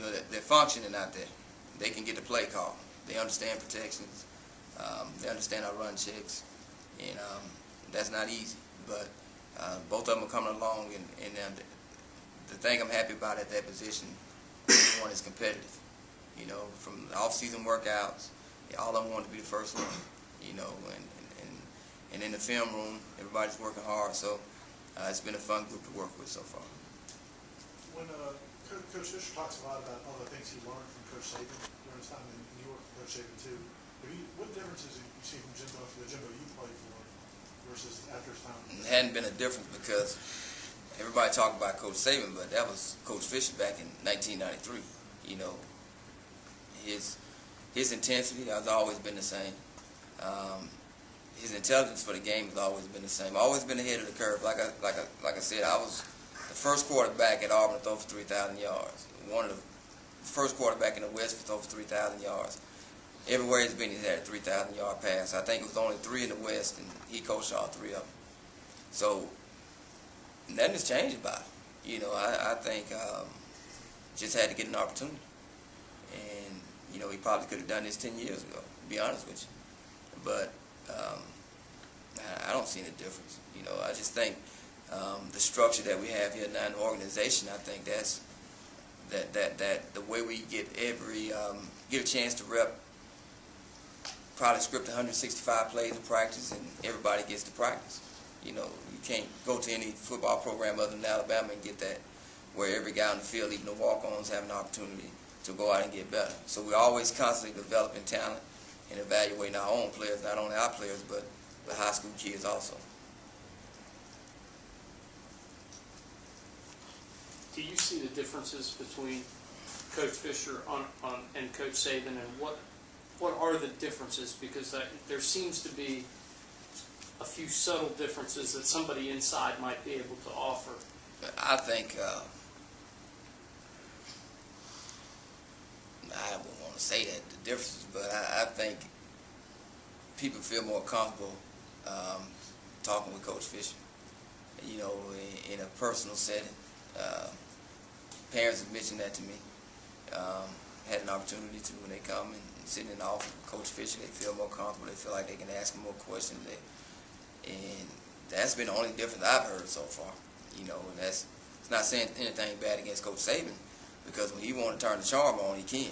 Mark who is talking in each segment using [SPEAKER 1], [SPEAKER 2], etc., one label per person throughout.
[SPEAKER 1] they're functioning out there. They can get the play call. They understand protections. They understand our run checks, and that's not easy. But both of them are coming along, and the thing I'm happy about at that position, one is competitive. You know, from the off-season workouts, all of them want to be the first one. You know, and in the film room, everybody's working hard. So it's been a fun group to work with so far.
[SPEAKER 2] When Coach Fisher talks a lot about all the things he learned from Coach Saban during his time in New York, Coach Saban too. What differences have you seen from Jimbo, for the Jimbo you played for, versus after his time?
[SPEAKER 1] It hadn't been a difference because everybody talked about Coach Saban, but that was Coach Fisher back in 1993. You know, his intensity has always been the same. His intelligence for the game has always been the same. Always been ahead of the curve. Like I said, I was the first quarterback at Auburn to throw for 3,000 yards. One of the first quarterback in the West to throw for 3,000 yards. Everywhere he's been, he's had a 3,000-yard pass. I think it was only 3 in the West, and he coached all 3 of them. So nothing has changed about it. You know, I think just had to get an opportunity. And, you know, he probably could have done this 10 years ago, to be honest with you. But I don't see any difference. You know, I just think the structure that we have here now in the organization, I think that's that the way we get get a chance to rep, probably script 165 plays of practice, and everybody gets to practice. You know, you can't go to any football program other than Alabama and get that, where every guy on the field, even the walk-ons, have an opportunity to go out and get better. So we're always constantly developing talent and evaluating our own players, not only our players, but the high school kids also.
[SPEAKER 3] Do you see the differences between Coach Fisher and Coach Saban, and what are the differences? Because there seems to be a few subtle differences that somebody inside might be able to offer.
[SPEAKER 1] I think I wouldn't want to say that the differences, but I think people feel more comfortable talking with Coach Fisher. You know, in a personal setting. Parents have mentioned that to me. Had an opportunity to, when they come and sit in the office with Coach Fisher, they feel more comfortable. They feel like they can ask him more questions. And that's been the only difference I've heard so far. You know, and it's not saying anything bad against Coach Saban, because when he want to turn the charm on, he can.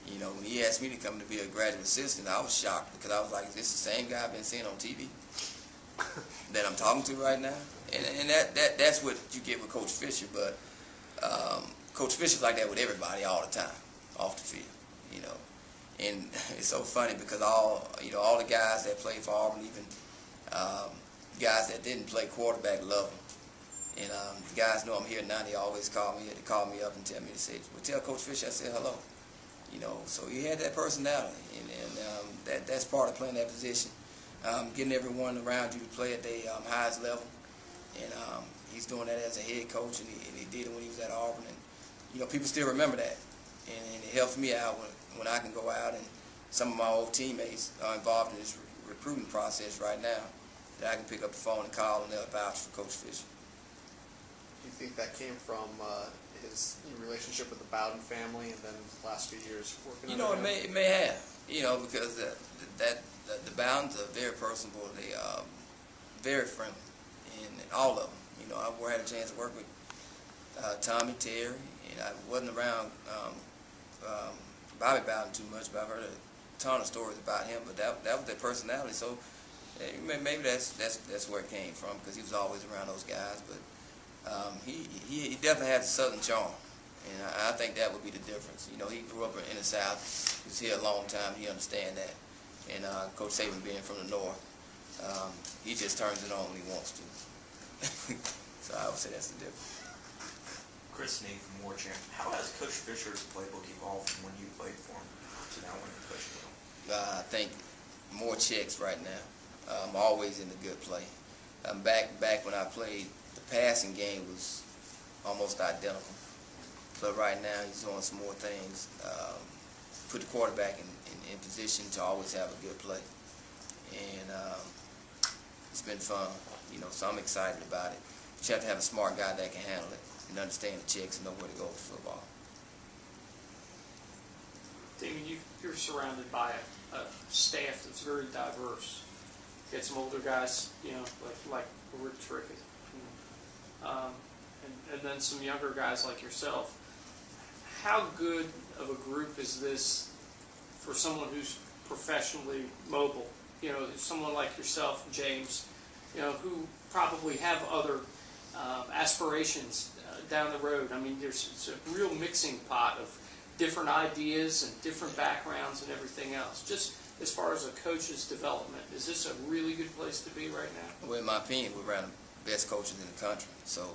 [SPEAKER 1] You know, when he asked me to come to be a graduate assistant, I was shocked, because I was like, is this the same guy I've been seeing on TV that I'm talking to right now? And that's what you get with Coach Fisher. But Coach Fisher's like that with everybody all the time, off the field, you know. And it's so funny because all the guys that play for Auburn, even guys that didn't play quarterback, love him. And the guys know I'm here now. They always call me. They call me up and tell me to say, well, tell Coach Fisher I said hello. You know, so he had that personality, and that's part of playing that position. Getting everyone around you to play at their highest level. And he's doing that as a head coach, and he did it when he was at Auburn. And, you know, people still remember that. And it helps me out when I can go out, and some of my old teammates are involved in this recruiting process right now, that I can pick up the phone and call, and they'll vouch for Coach Fisher.
[SPEAKER 4] Do you think that came from his relationship with the Bowden family, and then the last few years working
[SPEAKER 1] under him? It may have. You know, because the Bowdens are very personable. They are very friendly. And all of them. You know, I had a chance to work with Tommy, Terry, and I wasn't around Bobby Bowden too much, but I've heard a ton of stories about him. But that was their personality. So maybe that's where it came from, because he was always around those guys. But he definitely has a Southern charm, and I think that would be the difference. You know, he grew up in the South. He was here a long time. He understands that. And Coach Saban being from the North, he just turns it on when he wants to. So I would say that's the difference.
[SPEAKER 5] Chris Nate from War Champ. How has Coach Fisher's playbook evolved from when you played for him to now when you coach for him?
[SPEAKER 1] I think more checks right now. I'm always in the good play. Back when I played, the passing game was almost identical. But right now he's doing some more things. Put the quarterback in position to always have a good play. And it's been fun, you know, so I'm excited about it. But you have to have a smart guy that can handle it and understand the checks and know where to go with football.
[SPEAKER 3] Dameyune, you're surrounded by a staff that's very diverse. You got some older guys, you know, like we're terrific. And then some younger guys like yourself. How good of a group is this for someone who's professionally mobile? You know, someone like yourself, James, you know, who probably have other aspirations down the road. I mean, it's a real mixing pot of different ideas and different backgrounds and everything else. Just as far as a coach's development, is this a really good place to be right now?
[SPEAKER 1] Well, in my opinion, we're around the best coaches in the country. So